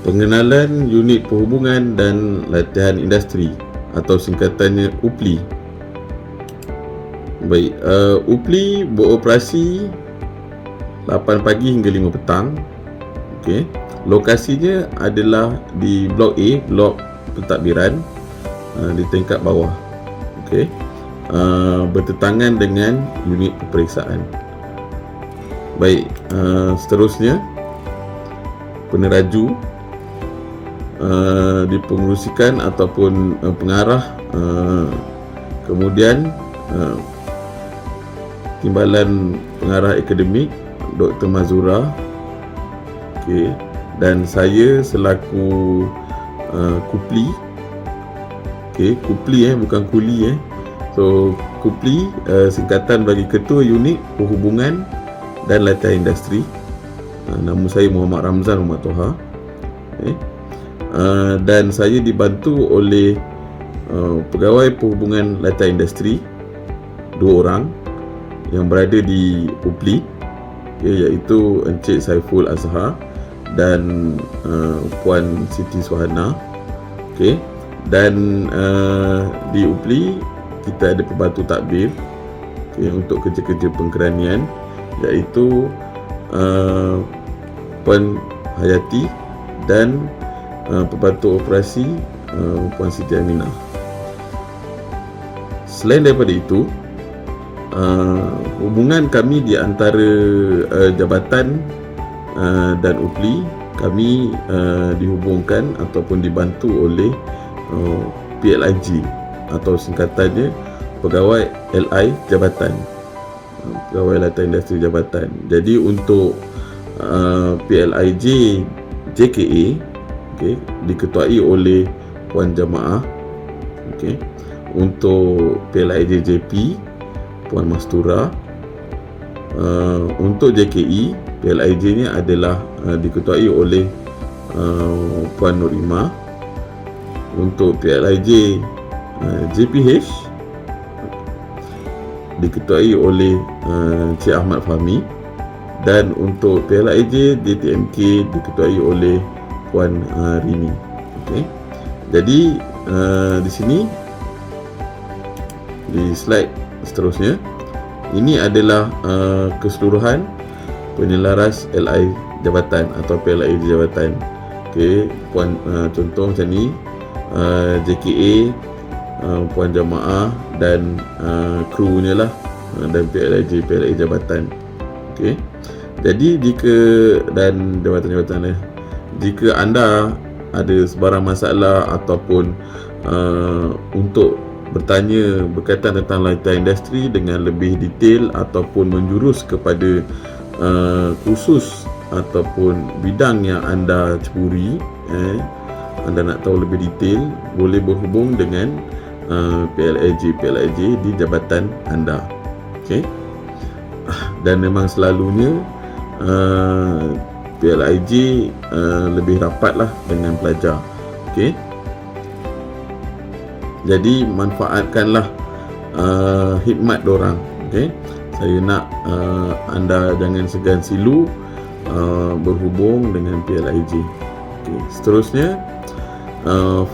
Pengenalan unit perhubungan dan latihan industri atau singkatannya UPLI. Baik, UPLI beroperasi 8 pagi hingga 5 petang. Okey. Lokasinya adalah di Blok A, Blok Pentadbiran, di tingkat bawah. Okey. Bertentangan dengan unit peperiksaan. Baik, seterusnya peneraju dipengerusikan ataupun pengarah, kemudian Timbalan Pengarah Akademik Dr. Mazura, okay, dan saya selaku Kupli. Okay, Kupli bukan Kuli. So Kupli singkatan bagi Ketua Unit Perhubungan dan Latihan Industri. Nama saya Muhammad Ramzan Muhammad Toha. Okay. Dan saya dibantu oleh pegawai perhubungan latihan industri 2 orang yang berada di UPLI, iaitu Encik Saiful Azhar dan Puan Siti Suhana. Okay. Dan di UPLI kita ada pembantu takbir, okay, untuk kerja-kerja pengkeranian, iaitu Puan Hayati dan pembantu operasi Puan Siti Aminah. Selain daripada itu, hubungan kami di antara jabatan dan UPLI, kami dihubungkan ataupun dibantu oleh PLIG atau singkatannya Pegawai LI Jabatan, Pegawai Latihan Industri Jabatan. Jadi untuk PLIG JKA, okay, diketuai oleh Puan Jamaah. Okay. Untuk PLIG JP, Puan Mastura. Untuk JKE, PLIG ni adalah diketuai oleh Puan Nurima. Untuk PLIG JPH diketuai oleh Cik Ahmad Fahmi, dan untuk PLIG DTMK diketuai oleh Puan Rini. Okay. Jadi di sini, di slide seterusnya, ini adalah keseluruhan penyelaras LI jabatan atau PLI jabatan. Okay. Puan, contoh macam ni, JKA, Puan Jamaah dan krunya lah, dan PLI jabatan. Okay. Jadi dan jabatan-jabatan jika anda ada sebarang masalah ataupun untuk bertanya berkaitan tentang latihan industri dengan lebih detail ataupun menjurus kepada kursus ataupun bidang yang anda ceburi, anda nak tahu lebih detail, boleh berhubung dengan PLIG di jabatan anda. Okay. Dan memang selalunya PLIG lebih rapatlah dengan pelajar. Okay. Jadi manfaatkanlah khidmat dorang. Okay. Saya nak anda jangan segan silu berhubung dengan PLIG. Okay. Seterusnya,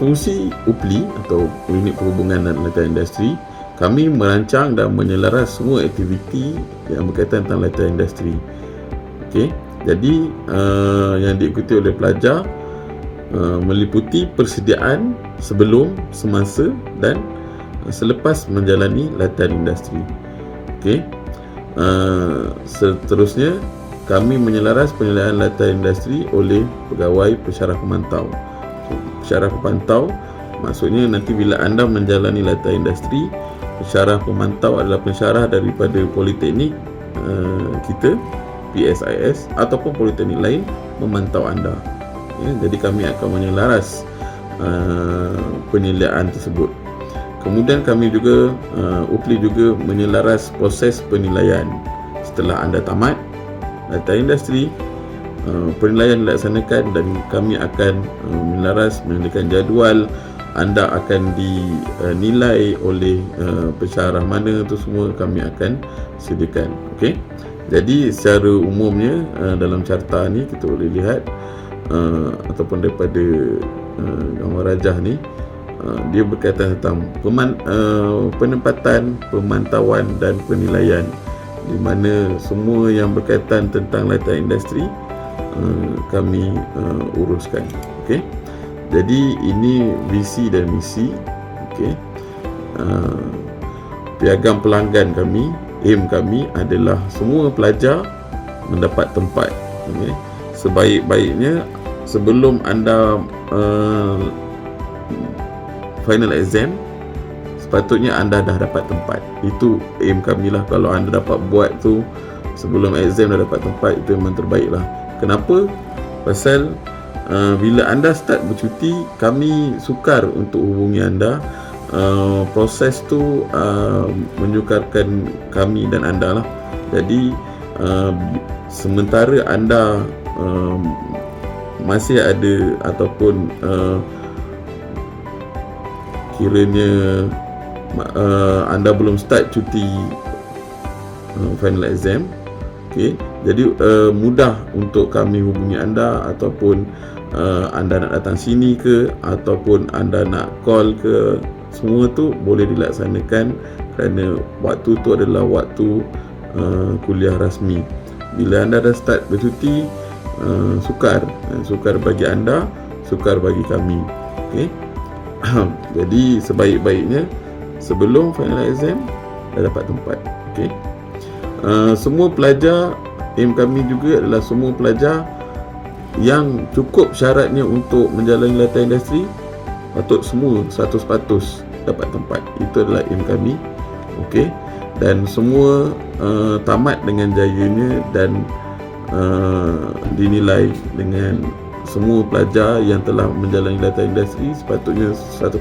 fungsi UPLI atau Unit Perhubungan dan Latihan Industri, kami merancang dan menyelaras semua aktiviti yang berkaitan tentang latihan industri. Okay. Jadi yang diikuti oleh pelajar meliputi persediaan sebelum, semasa dan selepas menjalani latihan industri. Okay. Seterusnya, kami menyelaras penyelesaian latihan industri oleh pegawai pensyarah pemantau. Pensyarah pemantau maksudnya nanti bila anda menjalani latihan industri, pensyarah pemantau adalah pensyarah daripada politeknik kita, PSIS ataupun politeknik lain memantau anda. Jadi kami akan menyelaras penilaian tersebut. Kemudian kami juga UPLI juga menyelaras proses penilaian setelah anda tamat latihan industri. Penilaian dilaksanakan dan kami akan menyediakan jadual. Anda akan dinilai oleh pensyarah mana, itu semua kami akan sediakan. Okey. Jadi secara umumnya dalam carta ni kita boleh lihat ataupun daripada gambar rajah ni, dia berkaitan tentang penempatan, pemantauan dan penilaian, di mana semua yang berkaitan tentang latihan industri kami uruskan. Okey. Jadi ini visi dan misi. Okey. Piagam pelanggan kami, aim kami adalah semua pelajar mendapat tempat. Okay. Sebaik-baiknya sebelum anda final exam, sepatutnya anda dah dapat tempat. Itu aim kami lah. Kalau anda dapat buat tu sebelum exam dah dapat tempat, itu memang terbaik lah. Kenapa? Pasal bila anda start bercuti, kami sukar untuk hubungi anda. Proses tu menyukarkan kami dan anda lah. Jadi sementara anda masih ada ataupun kiranya anda belum start cuti final exam, okay, jadi mudah untuk kami hubungi anda, ataupun anda nak datang sini ke, ataupun anda nak call ke, semua tu boleh dilaksanakan kerana waktu tu adalah waktu kuliah rasmi. Bila anda dah start bercuti, sukar bagi anda, sukar bagi kami. Okay. Jadi sebaik-baiknya sebelum final exam dah dapat tempat. Okay. Semua pelajar, aim kami juga adalah semua pelajar yang cukup syaratnya untuk menjalani latihan industri, patut semua 100% dapat tempat. Itu adalah aim kami. Okey. Dan semua tamat dengan jayanya dan dinilai dengan semua pelajar yang telah menjalani latihan industri sepatutnya 100%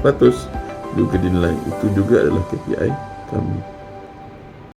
juga dinilai. Itu juga adalah KPI kami.